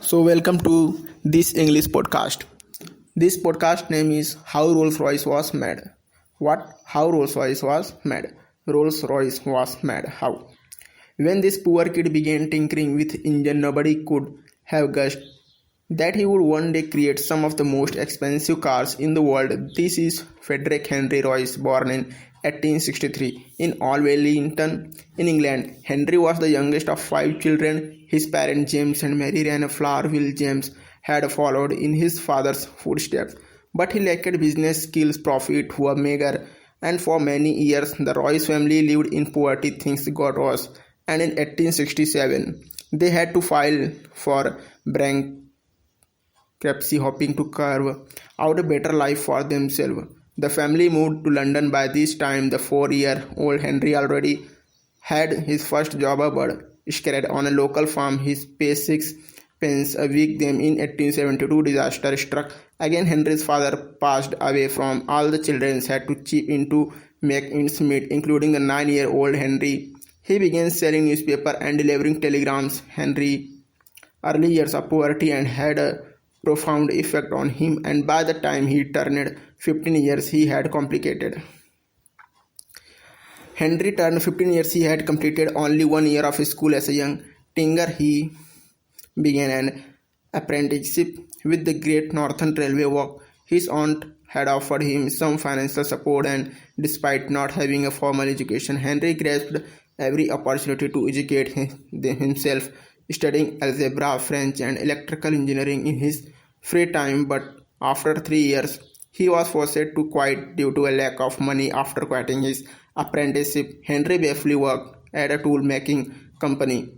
So welcome to this English podcast. This podcast name is How Rolls-Royce Was Made. What? How Rolls-Royce was made. Rolls-Royce was made. How? When this poor kid began tinkering with engine, nobody could have guessed that he would one day create some of the most expensive cars in the world. This is Frederick Henry Royce, born in 1863 in Alwellington, in England. Henry was the youngest of five children. His parents, James and Mary ran Flowerville. James had followed in his father's footsteps, but he lacked business skills. Profits were meager, and for many years the Royce family lived in poverty. Things got worse, and in 1867 they had to file for bankruptcy, hoping to carve out a better life for themselves. The family moved to London. By this time, the 4-year-old Henry already had his first job aboard Scred on a local farm. His pay 6 pence a week. Then in 1872, disaster struck. Again, Henry's father passed away. From all the children had to chip in to make ends meet, including the 9-year-old Henry. He began selling newspapers and delivering telegrams. Henry's early years of poverty and had a profound effect on him, and by the time he turned 15 years he had completed only 1 year of school. As a young tinker, he began an apprenticeship with the Great Northern Railway work. His aunt had offered him some financial support, and despite not having a formal education, Henry grasped every opportunity to educate himself, studying algebra, French, and electrical engineering in his free time. But after 3 years, he was forced to quit due to a lack of money. After quitting his apprenticeship, Henry briefly worked at a tool-making company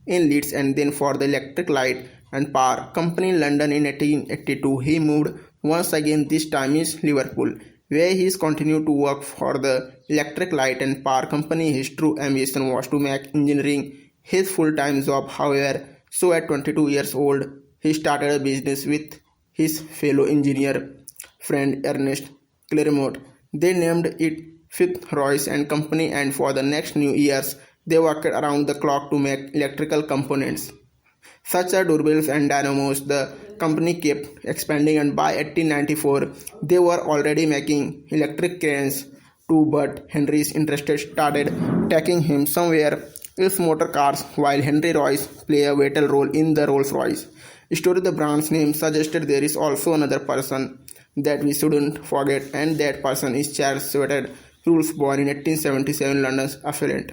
in Leeds and then for the Electric Light and Power Company in London. In 1882, he moved once again, this time is Liverpool, where he continued to work for the Electric Light and Power Company. His true ambition was to make engineering his full-time job, however, so at 22 years old, he started a business with his fellow engineer friend Ernest Claremont. They named it Fifth Royce and Company, and for the next few years, they worked around the clock to make electrical components such as doorbells and dynamos. The company kept expanding, and by 1894, they were already making electric cranes too. But Henry's interest started taking him somewhere else: motor cars. While Henry Royce played a vital role in the Rolls-Royce story, the brand's name suggested there is also another person that we shouldn't forget, and that person is Charles Sweater Rolls, born in 1877, London's affluent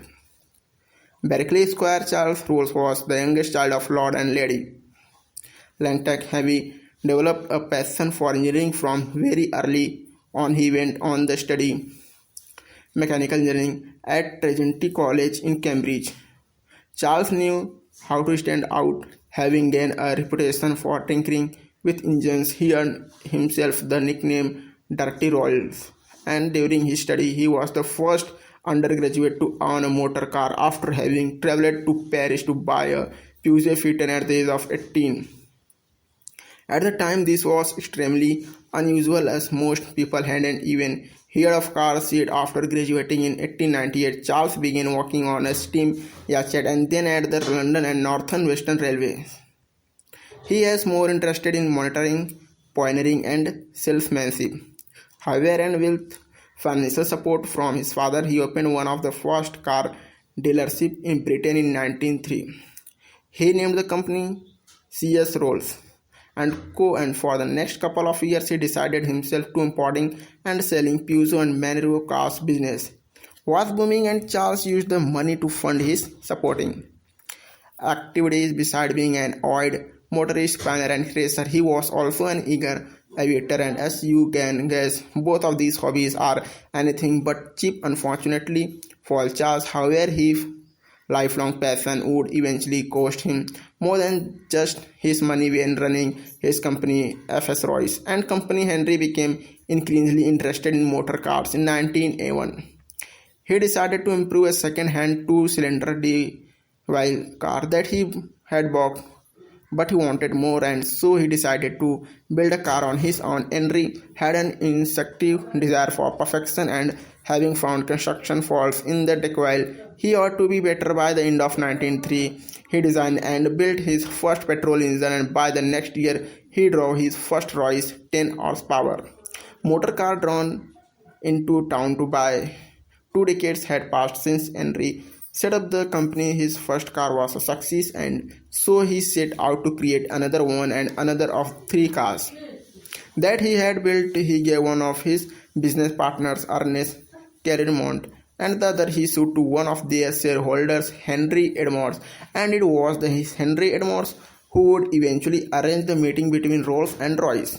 Berkeley Square. Charles Rolls was the youngest child of Lord and Lady Langtake. He developed a passion for engineering from very early on. He went on to study mechanical engineering at Trinity College in Cambridge. Charles knew how to stand out, having gained a reputation for tinkering with engines. He earned himself the nickname Dirty Rolls, and during his study he was the first undergraduate to own a motor car after having traveled to Paris to buy a Peugeot Phaeton at the age of 18. At the time, this was extremely unusual, as most people hadn't even heard of cars yet. After graduating in 1898, Charles began working on a steam yacht and then at the London and Northern Western Railway. He was more interested in monitoring, pioneering, and salesmanship. However, and with financial support from his father, he opened one of the first car dealerships in Britain in 1903. He named the company C.S. Rolls and Co. And for the next couple of years, he decided himself to importing and selling Peugeot and Monroe cars. Business was booming, and Charles used the money to fund his supporting activities. Beside being an avid motorist, planner, and racer, he was also an eager aviator, and as you can guess, both of these hobbies are anything but cheap. Unfortunately for Charles, however, his lifelong passion would eventually cost him more than just his money when running his company F.S. Royce and Company. Henry became increasingly interested in motor cars. In 1901, he decided to improve a second-hand 2-cylinder DeVille car that he had bought, but he wanted more, and so he decided to build a car on his own. Henry had an instinctive desire for perfection, and having found construction faults in the DeVille, he ought to be better. By the end of 1903, he designed and built his first petrol engine, and by the next year, he drove his first Royce 10 horsepower motor car drawn into town to buy. 2 decades had passed since Henry set up the company. His first car was a success, and so he set out to create another one and another of 3 cars that he had built. He gave one of his business partners, Ernest Carremont, and the other he sold to one of their shareholders, Henry Edwards, and it was Henry Edwards who would eventually arrange the meeting between Rolls and Royce.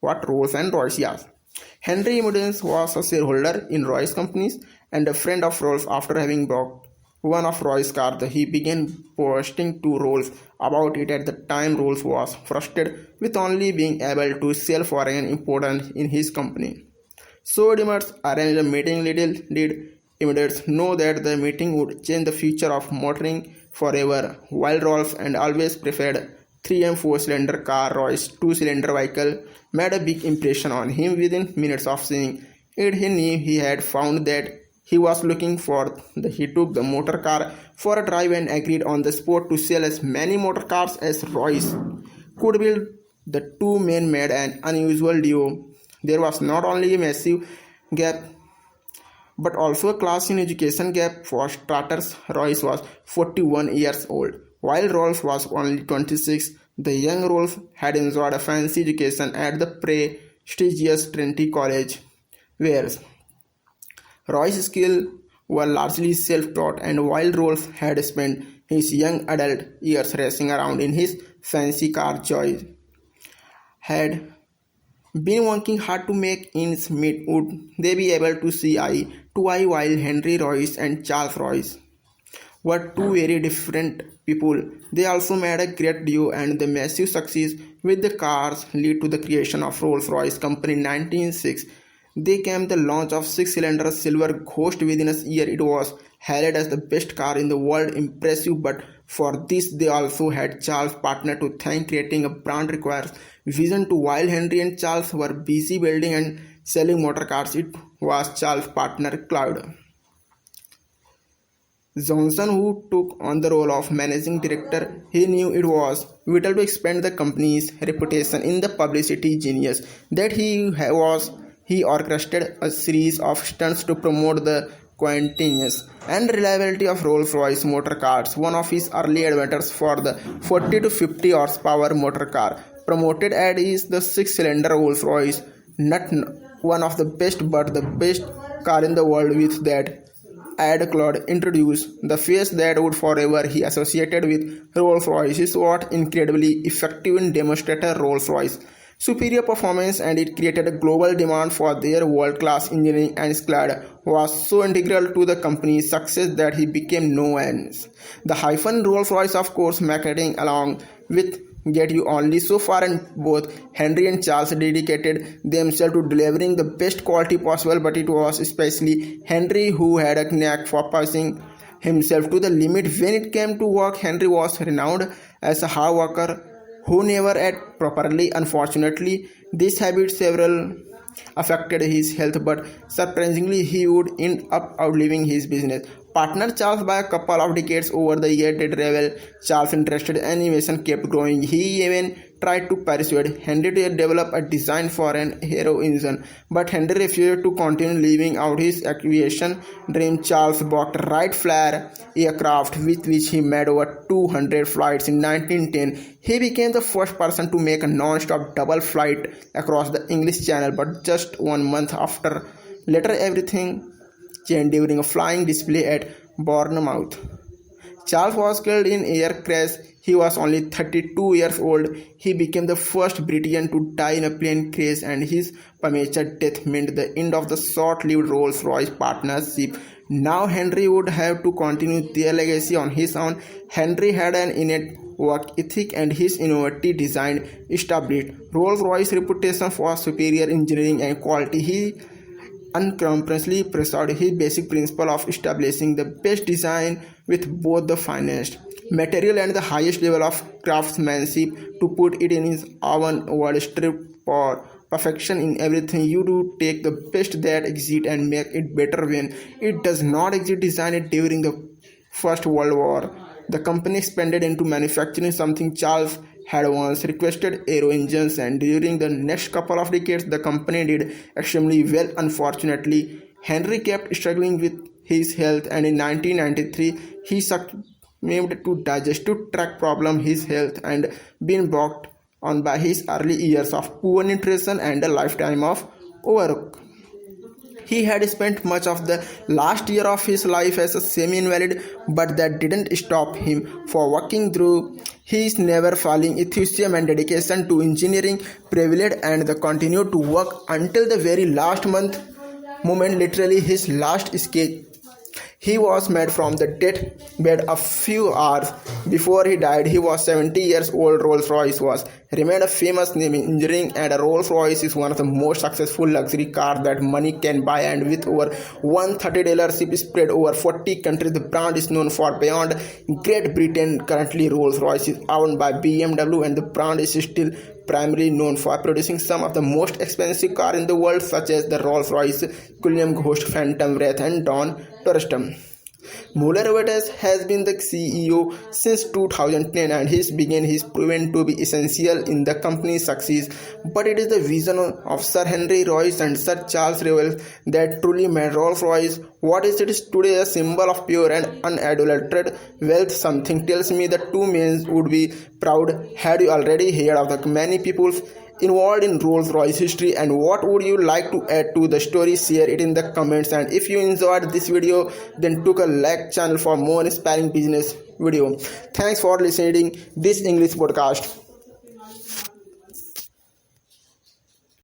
What Rolls and Royce? Yes. Henry Edwards was a shareholder in Royce companies and a friend of Rolls. After having bought one of Royce's cars, he began posting to Rolls about it. At the time, Rolls was frustrated with only being able to sell foreign imports in his company. So Edwards arranged a meeting. Little did Edwards know that the meeting would change the future of motoring forever. While Rolls and always preferred 3 and 4-cylinder car, Royce's 2-cylinder vehicle made a big impression on him. Within minutes of seeing it, he knew he had found that he was looking for. He took the motor car for a drive and agreed on the spot to sell as many motor cars as Royce could build. The two men made an unusual duo. There was not only a massive gap but also a class in education gap. For starters, Royce was 41 years old, while Rolls was only 26. The young Rolls had enjoyed a fancy education at the prestigious Trinity College, whereas Royce's skills were largely self-taught, and while Rolls had spent his young adult years racing around in his fancy car, Joy had been working hard to make ends meet. Would they be able to see eye to eye? While Henry Royce and Charles Royce were two very different people, they also made a great duo, and the massive success with the cars led to the creation of Rolls-Royce Company in 1906. They came the launch of 6-cylinder Silver Ghost within a year. It was hailed as the best car in the world. Impressive, but for this they also had Charles' partner to thank. Creating a brand requires vision too. While Henry and Charles were busy building and selling motor cars, it was Charles' partner Cloud Johnson who took on the role of managing director. He knew it was vital to expand the company's reputation in the publicity genius that he was. He orchestrated a series of stunts to promote the quaintness and reliability of Rolls-Royce motor cars. One of his early adverts for the 40 to 50 horsepower motor car promoted ad is the 6-cylinder Rolls-Royce, not one of the best but the best car in the world. With that ad, Claude introduced the face that would forever he associated with Rolls-Royce. Is what incredibly effective in demonstrated Rolls-Royce superior performance, and it created a global demand for their world-class engineering, and Claude was so integral to the company's success that he became known as the hyphen Rolls-Royce. Of course, marketing along with get you only so far, and both Henry and Charles dedicated themselves to delivering the best quality possible, but it was especially Henry who had a knack for pushing himself to the limit when it came to work. Henry was renowned as a hard worker who never ate properly. Unfortunately, this habit several affected his health, but surprisingly he would end up outliving his business partner Charles by a couple of decades. Over the years, did revel Charles' interest in animation kept growing. He even tried to persuade Henry to develop a design for an hero engine, but Henry refused to continue living out his aviation dream. Charles bought Wright Flyer aircraft, with which he made over 200 flights. In 1910, he became the first person to make a non-stop double flight across the English Channel, but just 1 month after later everything changed during a flying display at Bournemouth. Charles was killed in air crash. He was only 32 years old. He became the first Briton to die in a plane crash, and his premature death meant the end of the short-lived Rolls-Royce partnership. Now Henry would have to continue their legacy on his own. Henry had an innate work ethic, and his innovative design established Rolls-Royce's reputation for superior engineering and quality. He uncompromisingly pursued his basic principle of establishing the best design with both the finest material and the highest level of craftsmanship. To put it in his own word, strive for perfection in everything you do. Take the best that exists and make it better when it does not exist. Design it during the First World War. The company expanded into manufacturing something Charles had once requested, aero engines, and during the next couple of decades the company did extremely well. Unfortunately, Henry kept struggling with his health, and in 1993 he succumbed to digestive tract problem. His health and been brought on by his early years of poor nutrition and a lifetime of overwork. He had spent much of the last year of his life as a semi-invalid, but that didn't stop him from working through his never-failing enthusiasm and dedication to engineering prevailed, and continued to work until the very last moment, literally his last escape. He was made from the deathbed a few hours before he died. He was 70 years old. Rolls-Royce was remained a famous name in engineering, and a Rolls-Royce is one of the most successful luxury cars that money can buy, and with over 130 dealerships spread over 40 countries, the brand is known for beyond Great Britain. Currently, Rolls-Royce is owned by BMW, and the brand is still primarily known for producing some of the most expensive cars in the world, such as the Rolls-Royce Cullinan Ghost, Phantom Wraith, and Dawn Tourism. Muller-Wetz has been the CEO since 2010, and his began is proven to be essential in the company's success. But it is the vision of Sir Henry Royce and Sir Charles Royce that truly made Rolls-Royce what is it is today, a symbol of pure and unadulterated wealth. Something tells me the two men would be proud. Had you already heard of the many people involved in Rolls-Royce history, and what would you like to add to the story? Share it in the comments, and if you enjoyed this video, then took a like channel for more inspiring business video. Thanks for listening this English podcast.